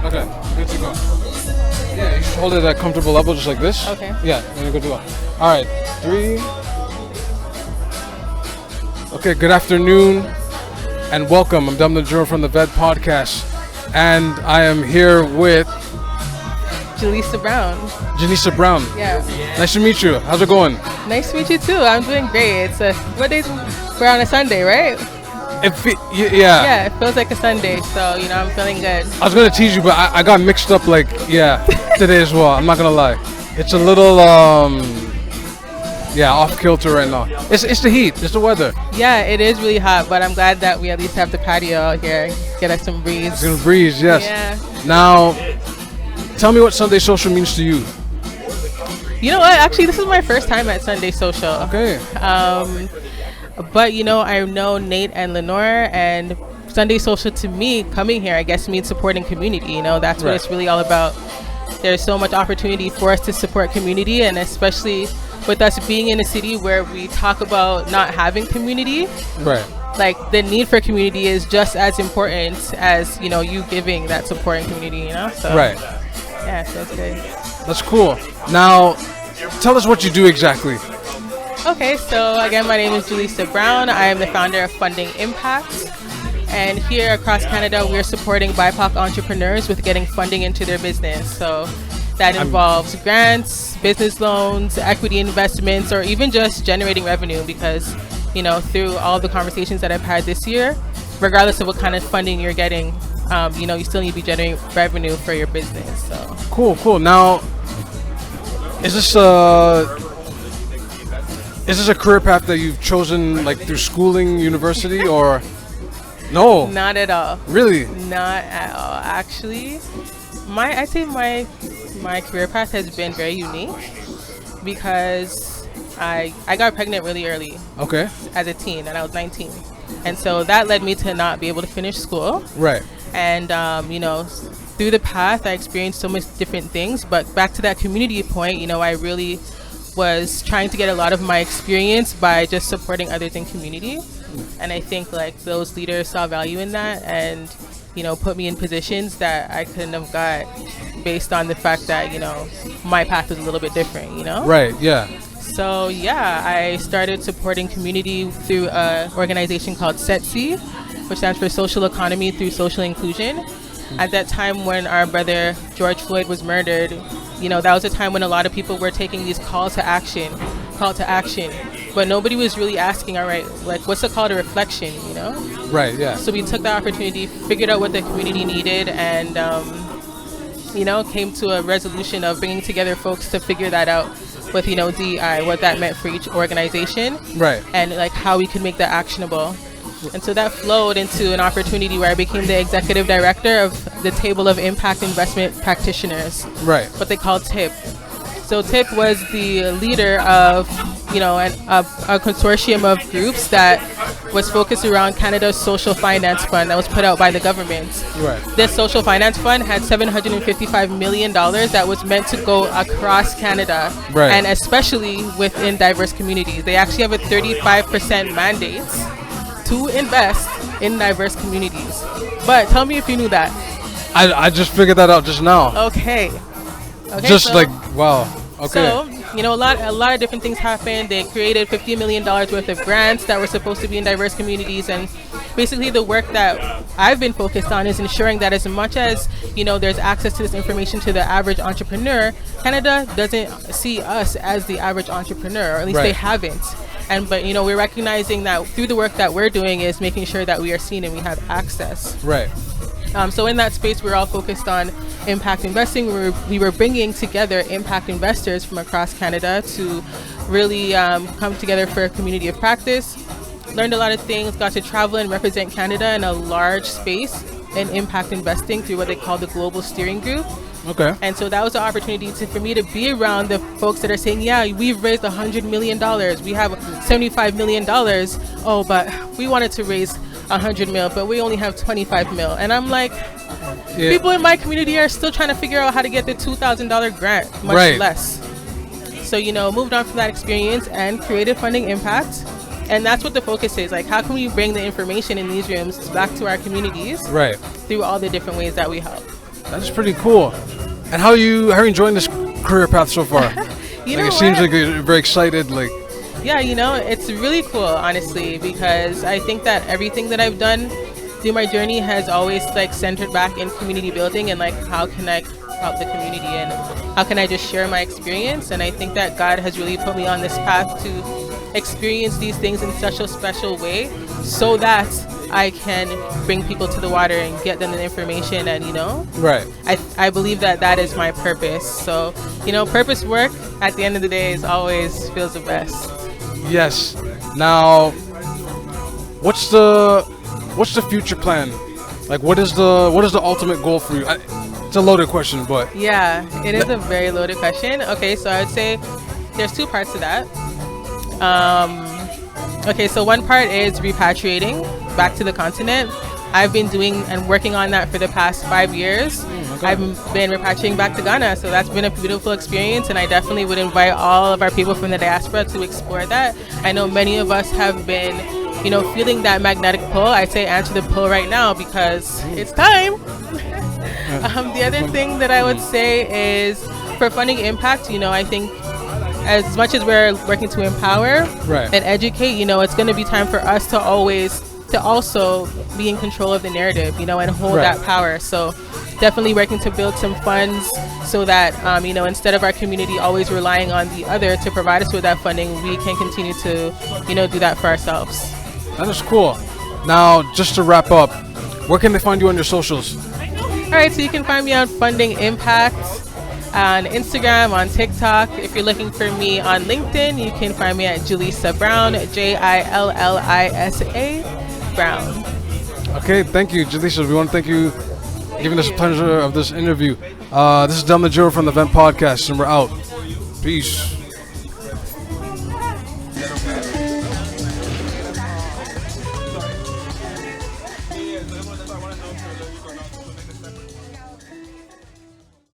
Okay, good to go. Yeah, you just hold it at a comfortable level, just like this. Okay. Yeah, and you're good to go. All right, 3. Okay, good afternoon and welcome. I'm Dom the Juror from the Theventpod, and I am here with Jillisa Brown. Jillisa Brown. Yeah. Nice to meet you. How's it going? Nice to meet you too. I'm doing great. It's what day? We're on a Sunday, right? Yeah. Yeah, it feels like a Sunday, so I'm feeling good. I was gonna tease you, but I got mixed up today as well. I'm not gonna lie. It's a little off kilter right now. It's the heat. It's the weather. Yeah, it is really hot, but I'm glad that we at least have the patio out here. Get us some breeze. It's gonna breeze, yes. Yeah. Now, tell me what Sunday Social means to you. You know what? Actually, this is my first time at Sunday Social. Okay. But I know Nate and Lenore, and Sunday Social to me, coming here, I guess means supporting community. That's what it's really all about. There's so much opportunity for us to support community, and especially with us being in a city where we talk about not having community. Right. Like the need for community is just as important as you giving that support in community. So right. Yeah, so it's good. That's cool. Now, tell us what you do exactly. Okay, so again, my name is Jillisa Brown. I am the founder of Funding Impact. And here across Canada, we're supporting BIPOC entrepreneurs with getting funding into their business. So that involves grants, business loans, equity investments, or even just generating revenue because, through all the conversations that I've had this year, regardless of what kind of funding you're getting, you still need to be generating revenue for your business. So Cool. Now, is this a career path that you've chosen through schooling, university, or no? Not at all. Really? Not at all. Actually, I'd say my career path has been very unique because I got pregnant really early. Okay. As a teen, and I was 19, and so that led me to not be able to finish school. Right. And through the path, I experienced so much different things. But back to that community point, I really was trying to get a lot of my experience by just supporting others in community. And I think those leaders saw value in that and, put me in positions that I couldn't have got based on the fact that, my path was a little bit different, Right, yeah. So, I started supporting community through an organization called SETC, which stands for Social Economy Through Social Inclusion. At that time when our brother George Floyd was murdered, that was a time when a lot of people were taking these call to action, but nobody was really asking, all right, what's the call to reflection, Right, yeah. So we took the opportunity, figured out what the community needed, and, came to a resolution of bringing together folks to figure that out with, DEI, what that meant for each organization. Right. And how we could make that actionable. And so that flowed into an opportunity where I became the executive director of the Table of Impact Investment Practitioners. Right. What they call TIP. So TIP was the leader of, a consortium of groups that was focused around Canada's Social Finance Fund that was put out by the government. Right. This Social Finance Fund had $755 million that was meant to go across Canada, right. And especially within diverse communities. They actually have a 35% mandate to invest in diverse communities. But tell me if you knew that. I just figured that out just now. Okay. Wow. Okay. So, a lot of different things happened. They created $50 million worth of grants that were supposed to be in diverse communities. And basically the work that I've been focused on is ensuring that as much as, there's access to this information to the average entrepreneur, Canada doesn't see us as the average entrepreneur, or at least they haven't. But we're recognizing that through the work that we're doing is making sure that we are seen and we have access. Right. So in that space, we're all focused on impact investing. We were bringing together impact investors from across Canada to really come together for a community of practice. Learned a lot of things, got to travel and represent Canada in a large space in impact investing through what they call the Global Steering Group. Okay. And so that was the opportunity for me to be around the folks that are saying, yeah, we've raised $100 million. We have $75 million. Oh, but we wanted to raise 100 mil, but we only have 25 mil. And I'm like, people in my community are still trying to figure out how to get the $2,000 grant, much less. So, moved on from that experience and created Funding Impact. And that's what the focus is. Like, how can we bring the information in these rooms back to our communities Right. through all the different ways that we help? That's pretty cool. And how are you enjoying this career path so far? It seems like you're very excited. Like, yeah, it's really cool, honestly, because I think that everything that I've done through my journey has always like centered back in community building and like how can I help the community and how can I just share my experience. And I think that God has really put me on this path to experience these things in such a special way so that I can bring people to the water and get them the information. And right. I believe that is my purpose. So purpose work at the end of the day is always feels the best. Yes. Now, what's the future plan? Like, what is the ultimate goal for you? It's a loaded question, but yeah, it is a very loaded question. Okay, so I would say there's two parts to that. Okay, so one part is repatriating back to the continent. I've been doing and working on that for the past 5 years. Okay. I've been repatriating back to Ghana, so that's been a beautiful experience, and I definitely would invite all of our people from the diaspora to explore that. I know many of us have been, feeling that magnetic pull. I say answer the pull right now because it's time. The other thing that I would say is for funding impact, I think as much as we're working to empower right. and educate, it's going to be time for us to also be in control of the narrative, and hold right. that power. So definitely working to build some funds so that, instead of our community always relying on the other to provide us with that funding, we can continue to, do that for ourselves. That is cool. Now, just to wrap up, where can they find you on your socials? All right, so you can find me on Funding Impact on Instagram, on TikTok. If you're looking for me on LinkedIn, you can find me at Jillisa Brown, Jillisa Brown. Okay, thank you, Jillisa. We want to thank you for giving us the pleasure of this interview. This is Theventpod from the Theventpod Podcast, and we're out. Peace.